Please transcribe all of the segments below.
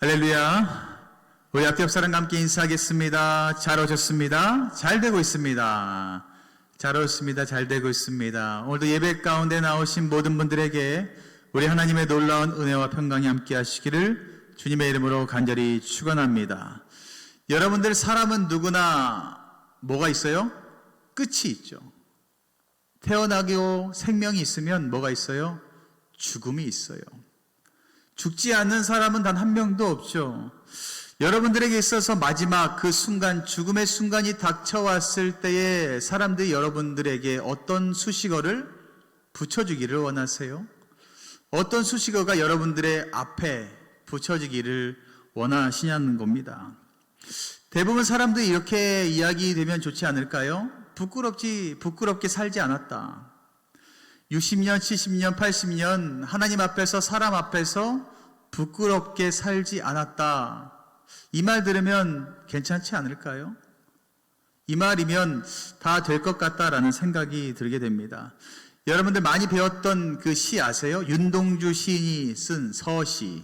할렐루야. 우리 앞에 옆 사람과 함께 인사하겠습니다. 잘 오셨습니다. 잘 되고 있습니다. 잘 오셨습니다. 잘 되고 있습니다. 오늘도 예배 가운데 나오신 모든 분들에게 우리 하나님의 놀라운 은혜와 평강이 함께 하시기를 주님의 이름으로 간절히 축원합니다. 여러분들, 사람은 누구나 뭐가 있어요? 끝이 있죠. 태어나고 생명이 있으면 뭐가 있어요? 죽음이 있어요. 죽지 않는 사람은 단 한 명도 없죠. 여러분들에게 있어서 마지막 그 순간, 죽음의 순간이 닥쳐왔을 때에 사람들이 여러분들에게 어떤 수식어를 붙여주기를 원하세요? 어떤 수식어가 여러분들의 앞에 붙여지기를 원하시냐는 겁니다. 대부분 사람들이 이렇게 이야기되면 좋지 않을까요? 부끄럽게 살지 않았다. 60년, 70년, 80년 하나님 앞에서, 사람 앞에서 부끄럽게 살지 않았다. 이 말 들으면 괜찮지 않을까요? 이 말이면 다 될 것 같다라는 생각이 들게 됩니다. 여러분들 많이 배웠던 그 시 아세요? 윤동주 시인이 쓴 서시.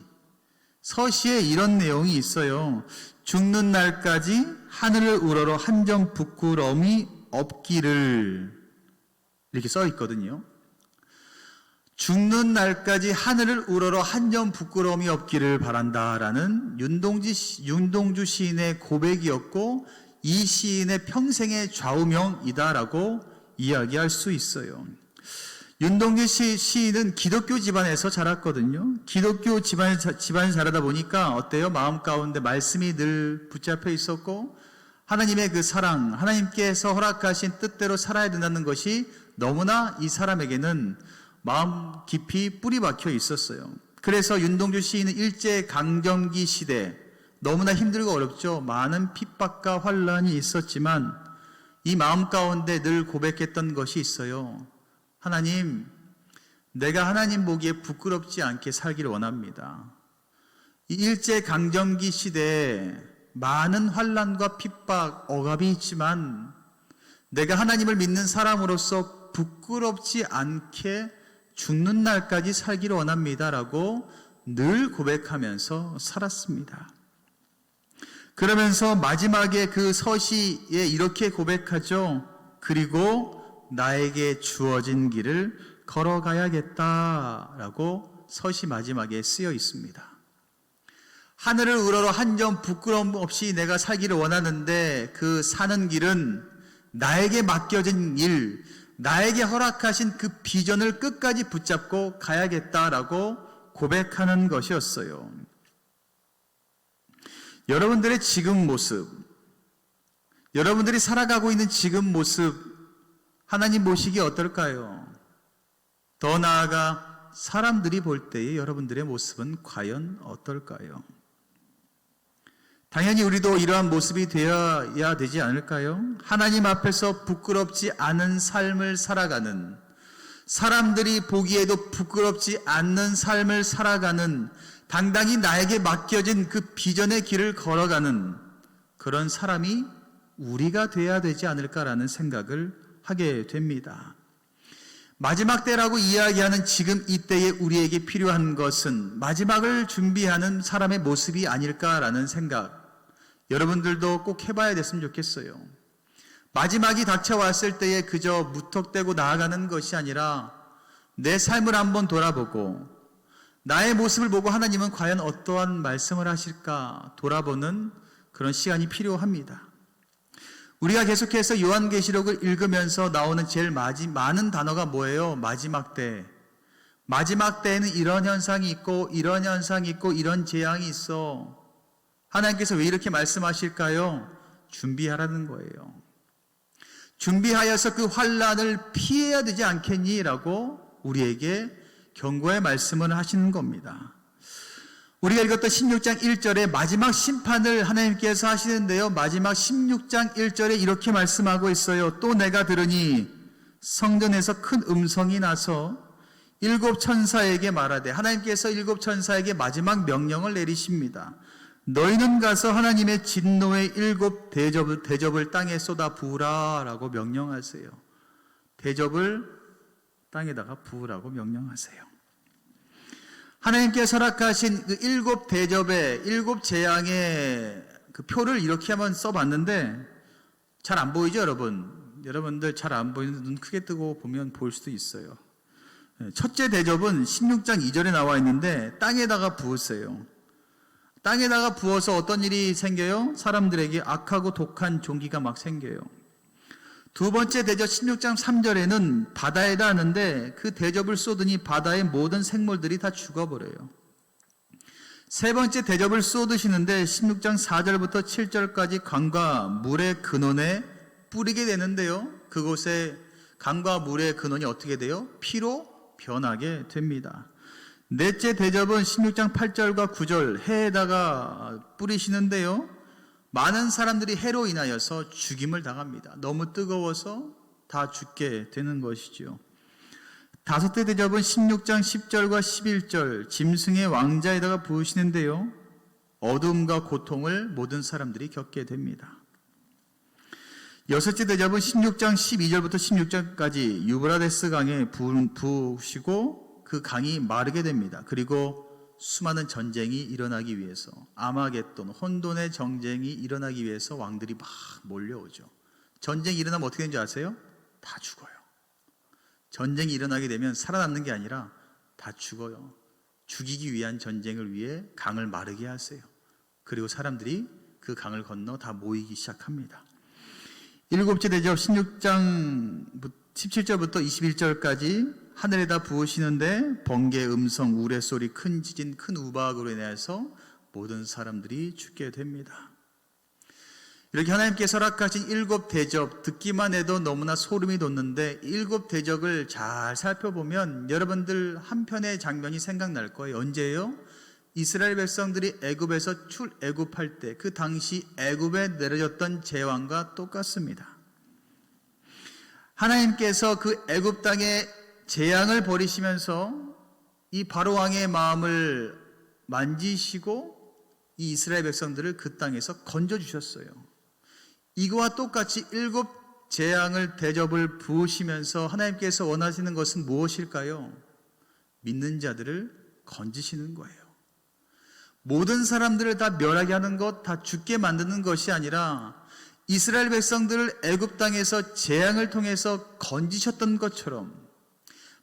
서시에 이런 내용이 있어요. 죽는 날까지 하늘을 우러러 한 점 부끄러움이 없기를, 이렇게 써 있거든요. 죽는 날까지 하늘을 우러러 한 점 부끄러움이 없기를 바란다라는 윤동주 시인의 고백이었고, 이 시인의 평생의 좌우명이다라고 이야기할 수 있어요. 윤동주 시인은 기독교 집안에서 자랐거든요. 기독교 집안에서 자라다 보니까 어때요? 마음 가운데 말씀이 늘 붙잡혀 있었고, 하나님의 그 사랑, 하나님께서 허락하신 뜻대로 살아야 된다는 것이 너무나 이 사람에게는 마음 깊이 뿌리 박혀 있었어요. 그래서 윤동주 시인은 일제강점기 시대, 너무나 힘들고 어렵죠. 많은 핍박과 환란이 있었지만 이 마음 가운데 늘 고백했던 것이 있어요. 하나님, 내가 하나님 보기에 부끄럽지 않게 살기를 원합니다. 이 일제강점기 시대에 많은 환란과 핍박, 억압이 있지만 내가 하나님을 믿는 사람으로서 부끄럽지 않게 죽는 날까지 살기를 원합니다라고 늘 고백하면서 살았습니다. 그러면서 마지막에 그 서시에 이렇게 고백하죠. 그리고 나에게 주어진 길을 걸어가야겠다라고 서시 마지막에 쓰여 있습니다. 하늘을 우러러 한 점 부끄러움 없이 내가 살기를 원하는데 그 사는 길은 나에게 맡겨진 일, 나에게 허락하신 그 비전을 끝까지 붙잡고 가야겠다라고 고백하는 것이었어요. 여러분들의 지금 모습, 여러분들이 살아가고 있는 지금 모습, 하나님 보시기에 어떨까요? 더 나아가 사람들이 볼 때의 여러분들의 모습은 과연 어떨까요? 당연히 우리도 이러한 모습이 되어야 되지 않을까요? 하나님 앞에서 부끄럽지 않은 삶을 살아가는, 사람들이 보기에도 부끄럽지 않는 삶을 살아가는, 당당히 나에게 맡겨진 그 비전의 길을 걸어가는 그런 사람이 우리가 되어야 되지 않을까라는 생각을 하게 됩니다. 마지막 때라고 이야기하는 지금 이때에 우리에게 필요한 것은 마지막을 준비하는 사람의 모습이 아닐까라는 생각, 여러분들도 꼭 해봐야 됐으면 좋겠어요. 마지막이 닥쳐왔을 때에 그저 무턱대고 나아가는 것이 아니라 내 삶을 한번 돌아보고 나의 모습을 보고 하나님은 과연 어떠한 말씀을 하실까 돌아보는 그런 시간이 필요합니다. 우리가 계속해서 요한계시록을 읽으면서 나오는 제일 많은 단어가 뭐예요? 마지막 때. 마지막 때에는 이런 현상이 있고 이런 현상이 있고 이런 재앙이 있어. 하나님께서 왜 이렇게 말씀하실까요? 준비하라는 거예요. 준비하여서 그 환란을 피해야 되지 않겠니? 라고 우리에게 경고의 말씀을 하시는 겁니다. 우리가 읽었던 16장 1절에 마지막 심판을 하나님께서 하시는데요. 마지막 16장 1절에 이렇게 말씀하고 있어요. 또 내가 들으니 성전에서 큰 음성이 나서 일곱 천사에게 말하되, 하나님께서 일곱 천사에게 마지막 명령을 내리십니다. 너희는 가서 하나님의 진노의 일곱 대접을 땅에 쏟아 부으라 라고 명령하세요. 대접을 땅에다가 부으라고 명령하세요. 하나님께서 허락하신 그 일곱 대접의 일곱 재앙의 그 표를 이렇게 한번 써봤는데 잘 안 보이죠, 여러분? 여러분들 잘 안 보이는 눈 크게 뜨고 보면 보일 수도 있어요. 첫째 대접은 16장 2절에 나와 있는데 땅에다가 부었어요. 땅에다가 부어서 어떤 일이 생겨요? 사람들에게 악하고 독한 종기가 막 생겨요. 두 번째 대접 16장 3절에는 바다에다 하는데 그 대접을 쏟으니 바다의 모든 생물들이 다 죽어버려요. 세 번째 대접을 쏟으시는데 16장 4절부터 7절까지 강과 물의 근원에 뿌리게 되는데요. 그곳에 강과 물의 근원이 어떻게 돼요? 피로 변하게 됩니다. 넷째 대접은 16장 8절과 9절 해에다가 뿌리시는데요. 많은 사람들이 해로 인하여서 죽임을 당합니다. 너무 뜨거워서 다 죽게 되는 것이죠. 다섯째 대접은 16장 10절과 11절 짐승의 왕자에다가 부으시는데요. 어둠과 고통을 모든 사람들이 겪게 됩니다. 여섯째 대접은 16장 12절부터 16절까지 유브라데스 강에 부으시고 그 강이 마르게 됩니다. 그리고 수많은 전쟁이 일어나기 위해서 아마겟돈, 혼돈의 전쟁이 일어나기 위해서 왕들이 막 몰려오죠. 전쟁이 일어나면 어떻게 되는지 아세요? 다 죽어요. 전쟁이 일어나게 되면 살아남는 게 아니라 다 죽어요. 죽이기 위한 전쟁을 위해 강을 마르게 하세요. 그리고 사람들이 그 강을 건너 다 모이기 시작합니다. 일곱째 대접 16장 17절부터 21절까지 하늘에다 부으시는데 번개, 음성, 우레소리, 큰 지진, 큰 우박으로 인해서 모든 사람들이 죽게 됩니다. 이렇게 하나님께서 허락하신 일곱 대접 듣기만 해도 너무나 소름이 돋는데 일곱 대접을 잘 살펴보면 여러분들 한편의 장면이 생각날 거예요. 언제예요? 이스라엘 백성들이 애굽에서 출애굽할 때 그 당시 애굽에 내려졌던 재앙과 똑같습니다. 하나님께서 그 애굽 땅에 재앙을 벌이시면서 이 바로 왕의 마음을 만지시고 이 이스라엘 백성들을 그 땅에서 건져주셨어요. 이거와 똑같이 일곱 재앙을 대접을 부으시면서 하나님께서 원하시는 것은 무엇일까요? 믿는 자들을 건지시는 거예요. 모든 사람들을 다 멸하게 하는 것, 다 죽게 만드는 것이 아니라 이스라엘 백성들을 애굽 땅에서 재앙을 통해서 건지셨던 것처럼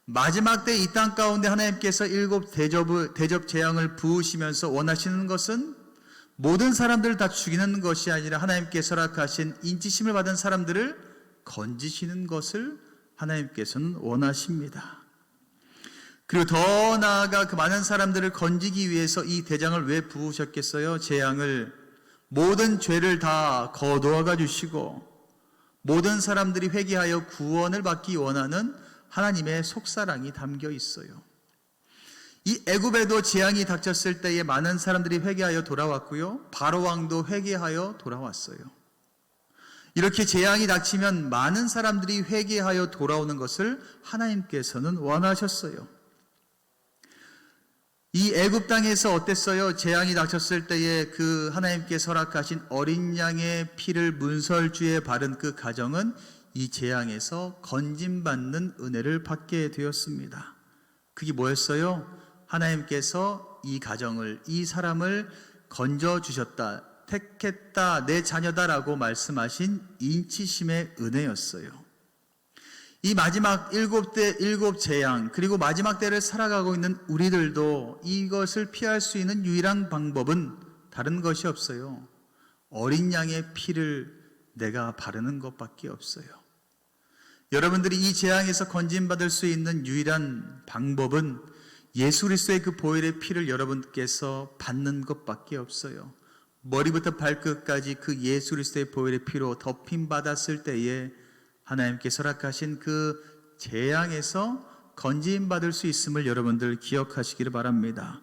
마지막 때 이 땅 가운데 하나님께서 일곱 대접 재앙을 부으시면서 원하시는 것은 모든 사람들을 다 죽이는 것이 아니라 하나님께서 허락하신 인치심을 받은 사람들을 건지시는 것을 하나님께서는 원하십니다. 그리고 더 나아가 그 많은 사람들을 건지기 위해서 이 대장을 왜 부으셨겠어요? 재앙을 모든 죄를 다 거두어가 주시고 모든 사람들이 회개하여 구원을 받기 원하는 하나님의 속사랑이 담겨 있어요. 이 애굽에도 재앙이 닥쳤을 때에 많은 사람들이 회개하여 돌아왔고요. 바로 왕도 회개하여 돌아왔어요. 이렇게 재앙이 닥치면 많은 사람들이 회개하여 돌아오는 것을 하나님께서는 원하셨어요. 이 애굽 땅에서 어땠어요? 재앙이 닥쳤을 때에 그 하나님께서 허락하신 어린 양의 피를 문설주에 바른 그 가정은 이 재앙에서 건짐받는 은혜를 받게 되었습니다. 그게 뭐였어요? 하나님께서 이 가정을, 이 사람을 건져주셨다, 택했다, 내 자녀다라고 말씀하신 인치심의 은혜였어요. 이 마지막 일곱 재앙, 그리고 마지막 때를 살아가고 있는 우리들도 이것을 피할 수 있는 유일한 방법은 다른 것이 없어요. 어린 양의 피를 내가 바르는 것밖에 없어요. 여러분들이 이 재앙에서 건진받을 수 있는 유일한 방법은 예수 그리스도의 그 보혈의 피를 여러분께서 받는 것밖에 없어요. 머리부터 발끝까지 그 예수 그리스도의 보혈의 피로 덮임 받았을 때에 하나님께서 허락하신 그 재앙에서 건진받을 수 있음을 여러분들 기억하시기를 바랍니다.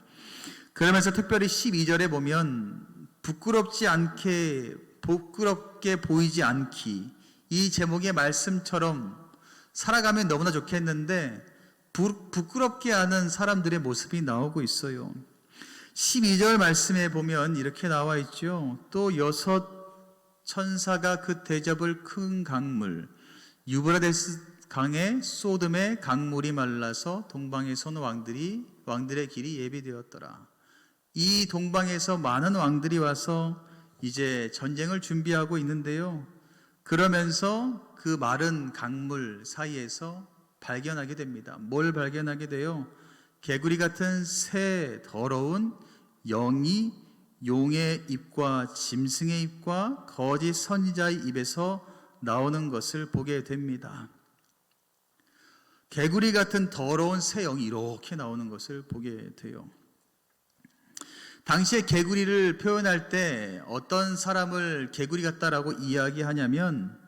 그러면서 특별히 12절에 보면 부끄럽게 보이지 않기, 이 제목의 말씀처럼 살아가면 너무나 좋겠는데 부끄럽게 하는 사람들의 모습이 나오고 있어요. 12절 말씀에 보면 이렇게 나와 있죠. 또 여섯 천사가 그 대접을 큰 강물 유브라데스 강에 쏟음에 강물이 말라서 동방에서 온 왕들의 길이 예비되었더라. 이 동방에서 많은 왕들이 와서 이제 전쟁을 준비하고 있는데요. 그러면서 그 마른 강물 사이에서 발견하게 됩니다. 뭘 발견하게 돼요? 개구리 같은 새 더러운 영이 용의 입과 짐승의 입과 거짓 선지자의 입에서 나오는 것을 보게 됩니다. 개구리 같은 더러운 새 영이 이렇게 나오는 것을 보게 돼요. 당시에 개구리를 표현할 때 어떤 사람을 개구리 같다라고 이야기하냐면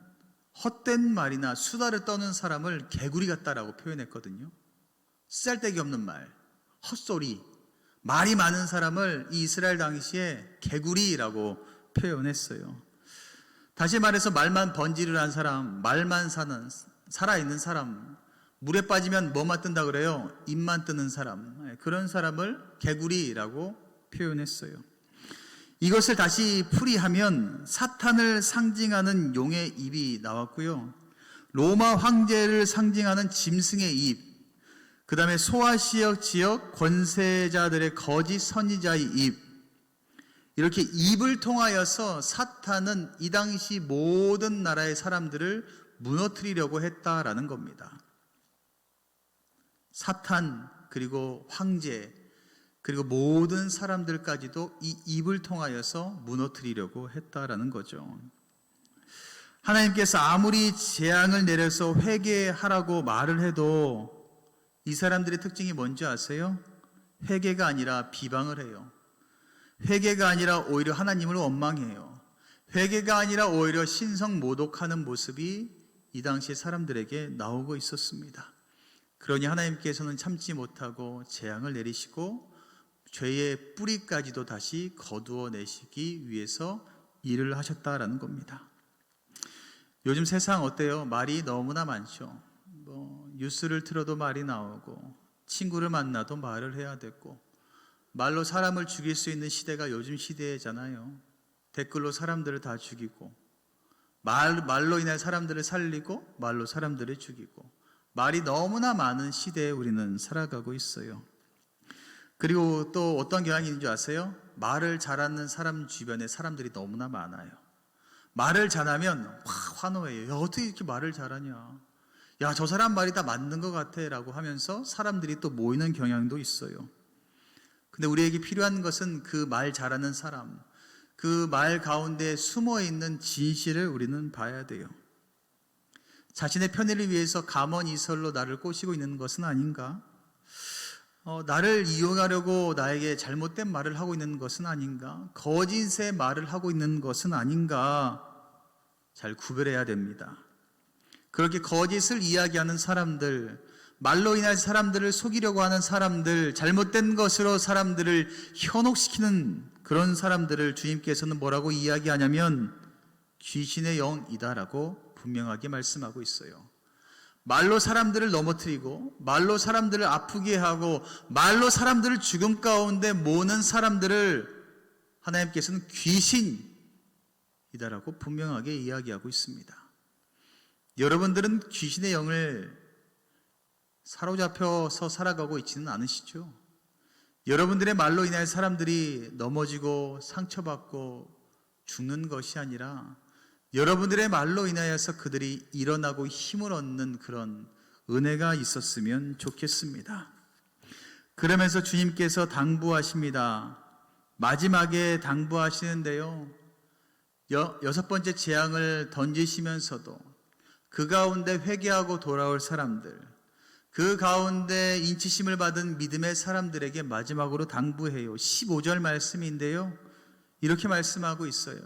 헛된 말이나 수다를 떠는 사람을 개구리 같다라고 표현했거든요. 쓰잘데기 없는 말, 헛소리, 말이 많은 사람을 이 이스라엘 당시에 개구리라고 표현했어요. 다시 말해서 말만 번지르르한 사람, 말만 살아있는 사람, 물에 빠지면 뭐만 뜬다 그래요? 입만 뜨는 사람, 그런 사람을 개구리라고 표현했어요. 이것을 다시 풀이하면 사탄을 상징하는 용의 입이 나왔고요. 로마 황제를 상징하는 짐승의 입, 그 다음에 소아시아 지역 권세자들의 거짓 선지자의 입, 이렇게 입을 통하여서 사탄은 이 당시 모든 나라의 사람들을 무너뜨리려고 했다라는 겁니다. 사탄, 그리고 황제, 그리고 모든 사람들까지도 이 입을 통하여서 무너뜨리려고 했다라는 거죠. 하나님께서 아무리 재앙을 내려서 회개하라고 말을 해도 이 사람들의 특징이 뭔지 아세요? 회개가 아니라 비방을 해요. 회개가 아니라 오히려 하나님을 원망해요. 회개가 아니라 오히려 신성 모독하는 모습이 이 당시 사람들에게 나오고 있었습니다. 그러니 하나님께서는 참지 못하고 재앙을 내리시고 죄의 뿌리까지도 다시 거두어내시기 위해서 일을 하셨다라는 겁니다. 요즘 세상 어때요? 말이 너무나 많죠. 뉴스를 틀어도 말이 나오고, 친구를 만나도 말을 해야 되고, 말로 사람을 죽일 수 있는 시대가 요즘 시대잖아요. 댓글로 사람들을 다 죽이고, 말로 인해 사람들을 살리고, 말로 사람들을 죽이고, 말이 너무나 많은 시대에 우리는 살아가고 있어요. 그리고 또 어떤 경향이 있는 줄 아세요? 말을 잘하는 사람 주변에 사람들이 너무나 많아요. 말을 잘하면 환호해요. 야, 어떻게 이렇게 말을 잘하냐? 야, 저 사람 말이 다 맞는 것 같아 라고 하면서 사람들이 또 모이는 경향도 있어요. 근데 우리에게 필요한 것은 그 말 잘하는 사람, 그 말 가운데 숨어있는 진실을 우리는 봐야 돼요. 자신의 편의를 위해서 가먼이설로 나를 꼬시고 있는 것은 아닌가? 나를 이용하려고 나에게 잘못된 말을 하고 있는 것은 아닌가? 거짓의 말을 하고 있는 것은 아닌가? 잘 구별해야 됩니다. 그렇게 거짓을 이야기하는 사람들, 말로 인해서 사람들을 속이려고 하는 사람들, 잘못된 것으로 사람들을 현혹시키는 그런 사람들을 주님께서는 뭐라고 이야기하냐면 귀신의 영이다라고 분명하게 말씀하고 있어요. 말로 사람들을 넘어뜨리고, 말로 사람들을 아프게 하고, 말로 사람들을 죽음 가운데 모는 사람들을 하나님께서는 귀신이다라고 분명하게 이야기하고 있습니다. 여러분들은 귀신의 영을 사로잡혀서 살아가고 있지는 않으시죠? 여러분들의 말로 인해 사람들이 넘어지고 상처받고 죽는 것이 아니라 여러분들의 말로 인하여서 그들이 일어나고 힘을 얻는 그런 은혜가 있었으면 좋겠습니다. 그러면서 주님께서 당부하십니다. 마지막에 당부하시는데요, 여섯 번째 재앙을 던지시면서도 그 가운데 회개하고 돌아올 사람들, 그 가운데 인치심을 받은 믿음의 사람들에게 마지막으로 당부해요. 15절 말씀인데요, 이렇게 말씀하고 있어요.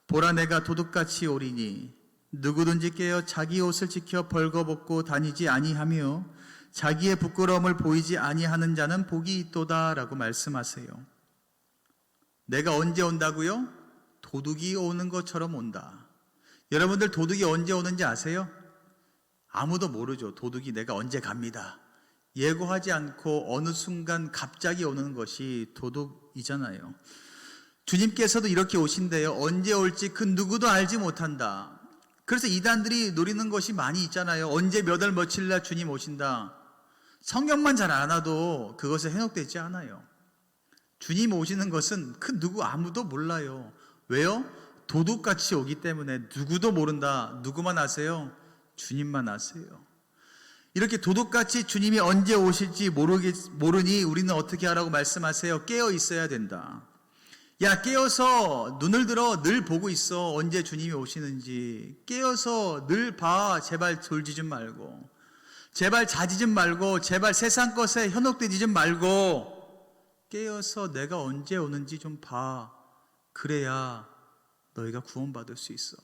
보라, 내가 도둑같이 오리니 누구든지 깨어 자기 옷을 지켜 벌거벗고 다니지 아니하며 자기의 부끄러움을 보이지 아니하는 자는 복이 있도다 라고 말씀하세요. 내가 언제 온다고요? 도둑이 오는 것처럼 온다. 여러분들 도둑이 언제 오는지 아세요? 아무도 모르죠. 도둑이 내가 언제 갑니다. 예고하지 않고 어느 순간 갑자기 오는 것이 도둑이잖아요. 주님께서도 이렇게 오신대요. 언제 올지 그 누구도 알지 못한다. 그래서 이단들이 노리는 것이 많이 있잖아요. 언제 몇 월 며칠 날 주님 오신다. 성경만 잘 알아도 그것에 현혹되지 않아요. 주님 오시는 것은 그 누구 아무도 몰라요. 왜요? 도둑같이 오기 때문에 누구도 모른다. 누구만 아세요? 주님만 아세요. 이렇게 도둑같이 주님이 언제 오실지 모르니 우리는 어떻게 하라고 말씀하세요? 깨어 있어야 된다. 야, 깨어서 눈을 들어 늘 보고 있어. 언제 주님이 오시는지. 깨어서 늘 봐. 제발 졸지 좀 말고. 제발 자지 좀 말고. 제발 세상 것에 현혹되지 좀 말고. 깨어서 내가 언제 오는지 좀 봐. 그래야 너희가 구원받을 수 있어.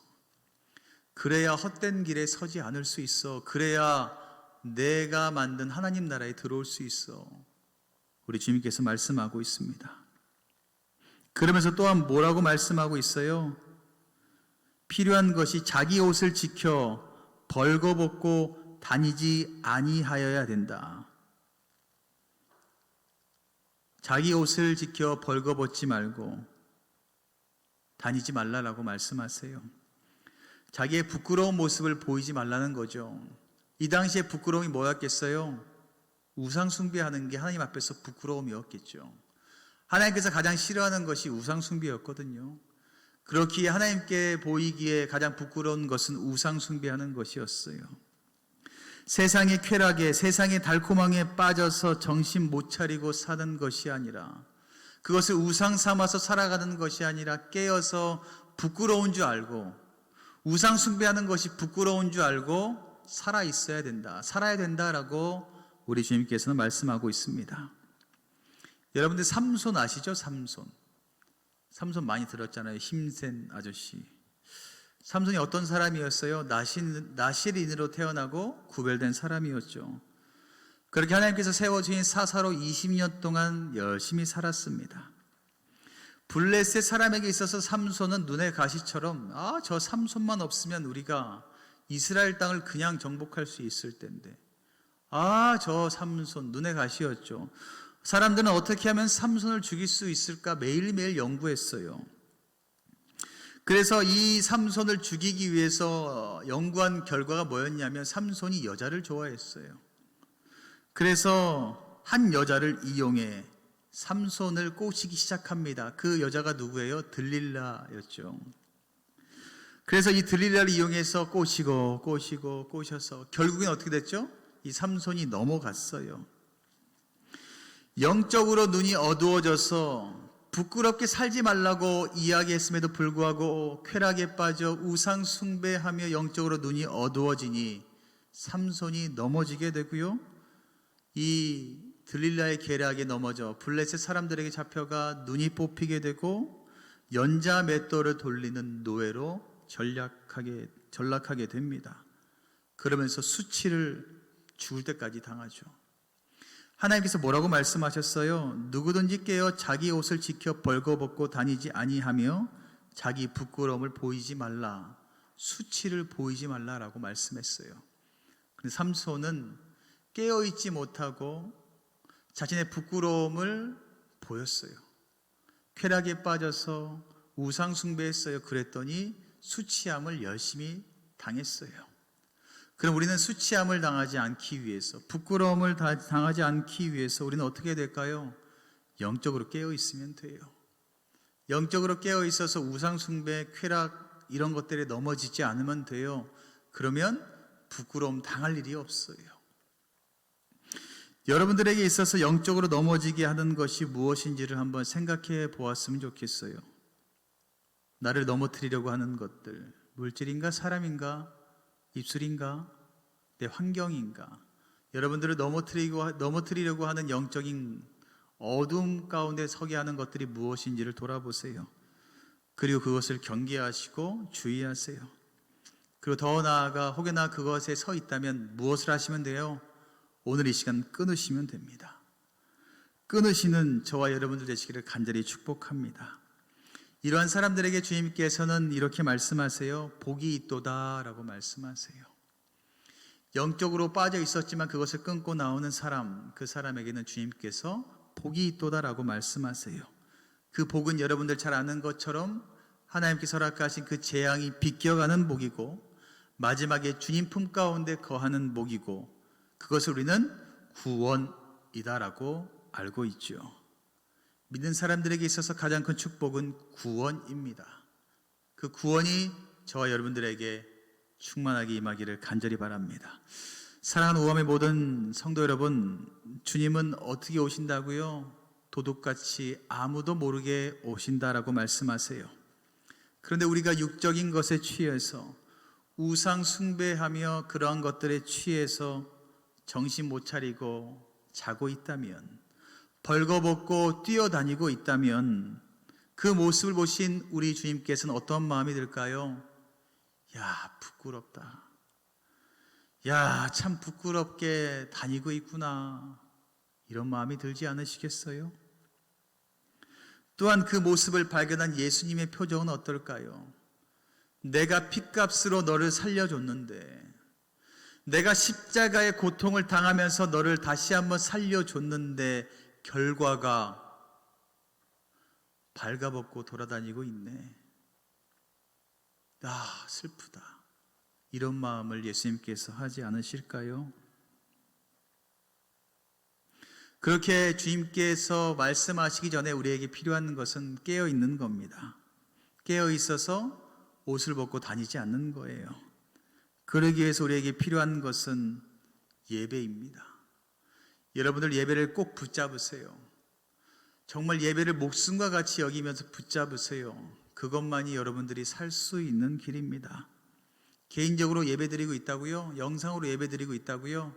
그래야 헛된 길에 서지 않을 수 있어. 그래야 내가 만든 하나님 나라에 들어올 수 있어. 우리 주님께서 말씀하고 있습니다. 그러면서 또한 뭐라고 말씀하고 있어요? 필요한 것이 자기 옷을 지켜 벌거벗고 다니지 아니하여야 된다. 자기 옷을 지켜 벌거벗지 말고 다니지 말라라고 말씀하세요. 자기의 부끄러운 모습을 보이지 말라는 거죠. 이 당시에 부끄러움이 뭐였겠어요? 우상 숭배하는 게 하나님 앞에서 부끄러움이었겠죠. 하나님께서 가장 싫어하는 것이 우상 숭배였거든요. 그렇기에 하나님께 보이기에 가장 부끄러운 것은 우상 숭배하는 것이었어요. 세상의 쾌락에, 세상의 달콤함에 빠져서 정신 못 차리고 사는 것이 아니라, 그것을 우상 삼아서 살아가는 것이 아니라 깨어서 부끄러운 줄 알고, 우상 숭배하는 것이 부끄러운 줄 알고 살아 있어야 된다. 살아야 된다라고 우리 주님께서는 말씀하고 있습니다. 여러분들 삼손 아시죠? 삼손 많이 들었잖아요. 힘센 아저씨. 삼손이 어떤 사람이었어요? 나실인으로 태어나고 구별된 사람이었죠. 그렇게 하나님께서 세워주신 사사로 20년 동안 열심히 살았습니다. 블레셋 사람에게 있어서 삼손은 눈의 가시처럼, 저 삼손만 없으면 우리가 이스라엘 땅을 그냥 정복할 수 있을 텐데, 저 삼손 눈의 가시였죠. 사람들은 어떻게 하면 삼손을 죽일 수 있을까 매일매일 연구했어요. 그래서 이 삼손을 죽이기 위해서 연구한 결과가 뭐였냐면, 삼손이 여자를 좋아했어요. 그래서 한 여자를 이용해 삼손을 꼬시기 시작합니다. 그 여자가 누구예요? 들릴라였죠. 그래서 이 들릴라를 이용해서 꼬셔서 결국엔 어떻게 됐죠? 이 삼손이 넘어갔어요. 영적으로 눈이 어두워져서 부끄럽게 살지 말라고 이야기했음에도 불구하고 쾌락에 빠져 우상 숭배하며 영적으로 눈이 어두워지니 삼손이 넘어지게 되고요. 이 들릴라의 계략에 넘어져 블레셋 사람들에게 잡혀가 눈이 뽑히게 되고 연자 맷돌을 돌리는 노예로 전락하게 됩니다. 그러면서 수치를 죽을 때까지 당하죠. 하나님께서 뭐라고 말씀하셨어요? 누구든지 깨어 자기 옷을 지켜 벌거벗고 다니지 아니하며 자기 부끄러움을 보이지 말라, 수치를 보이지 말라라고 말씀했어요. 근데 삼손은 깨어있지 못하고 자신의 부끄러움을 보였어요. 쾌락에 빠져서 우상 숭배했어요. 그랬더니 수치함을 열심히 당했어요. 그럼 우리는 수치함을 당하지 않기 위해서, 부끄러움을 당하지 않기 위해서 우리는 어떻게 될까요? 영적으로 깨어 있으면 돼요. 영적으로 깨어 있어서 우상 숭배, 쾌락 이런 것들에 넘어지지 않으면 돼요. 그러면 부끄러움 당할 일이 없어요. 여러분들에게 있어서 영적으로 넘어지게 하는 것이 무엇인지를 한번 생각해 보았으면 좋겠어요. 나를 넘어뜨리려고 하는 것들, 물질인가 사람인가 입술인가 내 환경인가, 여러분들을 넘어뜨리려고 하는 영적인 어둠 가운데 서게 하는 것들이 무엇인지를 돌아보세요. 그리고 그것을 경계하시고 주의하세요. 그리고 더 나아가 혹여나 그것에 서 있다면 무엇을 하시면 돼요? 오늘 이 시간 끊으시면 됩니다. 끊으시는 저와 여러분들 되시기를 간절히 축복합니다. 이러한 사람들에게 주님께서는 이렇게 말씀하세요. 복이 있도다 라고 말씀하세요. 영적으로 빠져 있었지만 그것을 끊고 나오는 사람, 그 사람에게는 주님께서 복이 있도다 라고 말씀하세요. 그 복은 여러분들 잘 아는 것처럼 하나님께서 허락하신 그 재앙이 비껴가는 복이고, 마지막에 주님 품 가운데 거하는 복이고, 그것을 우리는 구원이다라고 알고 있죠. 믿는 사람들에게 있어서 가장 큰 축복은 구원입니다. 그 구원이 저와 여러분들에게 충만하게 임하기를 간절히 바랍니다. 사랑하는 우암의 모든 성도 여러분, 주님은 어떻게 오신다고요? 도둑같이 아무도 모르게 오신다라고 말씀하세요. 그런데 우리가 육적인 것에 취해서 우상 숭배하며 그러한 것들에 취해서 정신 못 차리고 자고 있다면, 벌거벗고 뛰어다니고 있다면 그 모습을 보신 우리 주님께서는 어떤 마음이 들까요? 야, 부끄럽다. 야, 참 부끄럽게 다니고 있구나. 이런 마음이 들지 않으시겠어요? 또한 그 모습을 발견한 예수님의 표정은 어떨까요? 내가 핏값으로 너를 살려줬는데, 내가 십자가의 고통을 당하면서 너를 다시 한번 살려줬는데 결과가 발가벗고 돌아다니고 있네. 아, 슬프다. 이런 마음을 예수님께서 하지 않으실까요? 그렇게 주님께서 말씀하시기 전에 우리에게 필요한 것은 깨어 있는 겁니다. 깨어 있어서 옷을 벗고 다니지 않는 거예요. 그러기 위해서 우리에게 필요한 것은 예배입니다. 여러분들 예배를 꼭 붙잡으세요. 정말 예배를 목숨과 같이 여기면서 붙잡으세요. 그것만이 여러분들이 살 수 있는 길입니다. 개인적으로 예배드리고 있다고요? 영상으로 예배드리고 있다고요?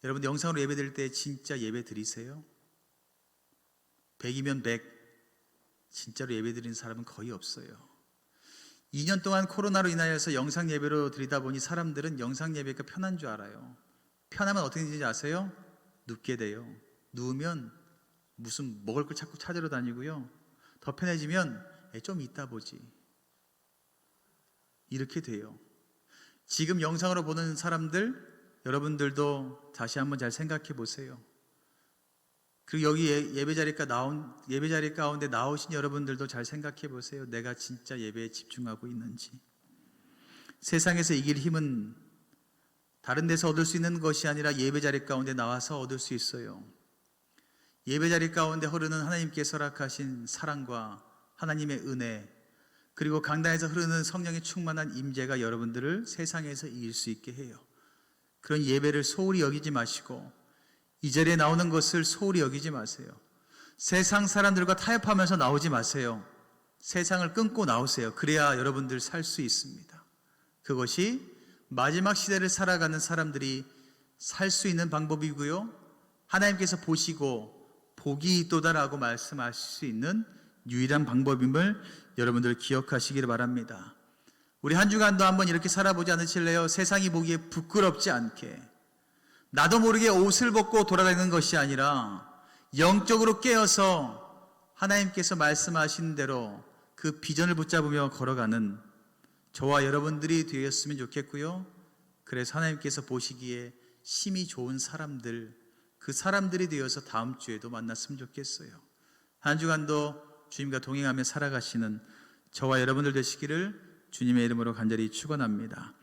여러분 영상으로 예배드릴 때 진짜 예배 드리세요? 100이면 100 진짜로 예배드리는 사람은 거의 없어요. 2년 동안 코로나로 인하여서 영상 예배로 드리다 보니 사람들은 영상 예배가 편한 줄 알아요. 편하면 어떻게 되는지 아세요? 눕게 돼요. 누우면 무슨 먹을 걸 자꾸 찾으러 다니고요. 더 편해지면 좀 이따 보지. 이렇게 돼요. 지금 영상으로 보는 사람들, 여러분들도 다시 한번 잘 생각해 보세요. 그리고 여기 예배자리 가운데 나오신 여러분들도 잘 생각해 보세요. 내가 진짜 예배에 집중하고 있는지. 세상에서 이길 힘은 다른 데서 얻을 수 있는 것이 아니라 예배자리 가운데 나와서 얻을 수 있어요. 예배자리 가운데 흐르는 하나님께서 허락하신 사랑과 하나님의 은혜, 그리고 강단에서 흐르는 성령의 충만한 임재가 여러분들을 세상에서 이길 수 있게 해요. 그런 예배를 소홀히 여기지 마시고 이 자리에 나오는 것을 소홀히 여기지 마세요. 세상 사람들과 타협하면서 나오지 마세요. 세상을 끊고 나오세요. 그래야 여러분들 살 수 있습니다. 그것이 마지막 시대를 살아가는 사람들이 살 수 있는 방법이고요. 하나님께서 보시고 복이 있도다라고 말씀하실 수 있는 유일한 방법임을 여러분들 기억하시기를 바랍니다. 우리 한 주간도 한번 이렇게 살아보지 않으실래요? 세상이 보기에 부끄럽지 않게 나도 모르게 옷을 벗고 돌아다니는 것이 아니라 영적으로 깨어서 하나님께서 말씀하신 대로 그 비전을 붙잡으며 걸어가는 저와 여러분들이 되었으면 좋겠고요. 그래서 하나님께서 보시기에 심히 좋은 사람들, 그 사람들이 되어서 다음 주에도 만났으면 좋겠어요. 한 주간도 주님과 동행하며 살아가시는 저와 여러분들 되시기를 주님의 이름으로 간절히 축원합니다.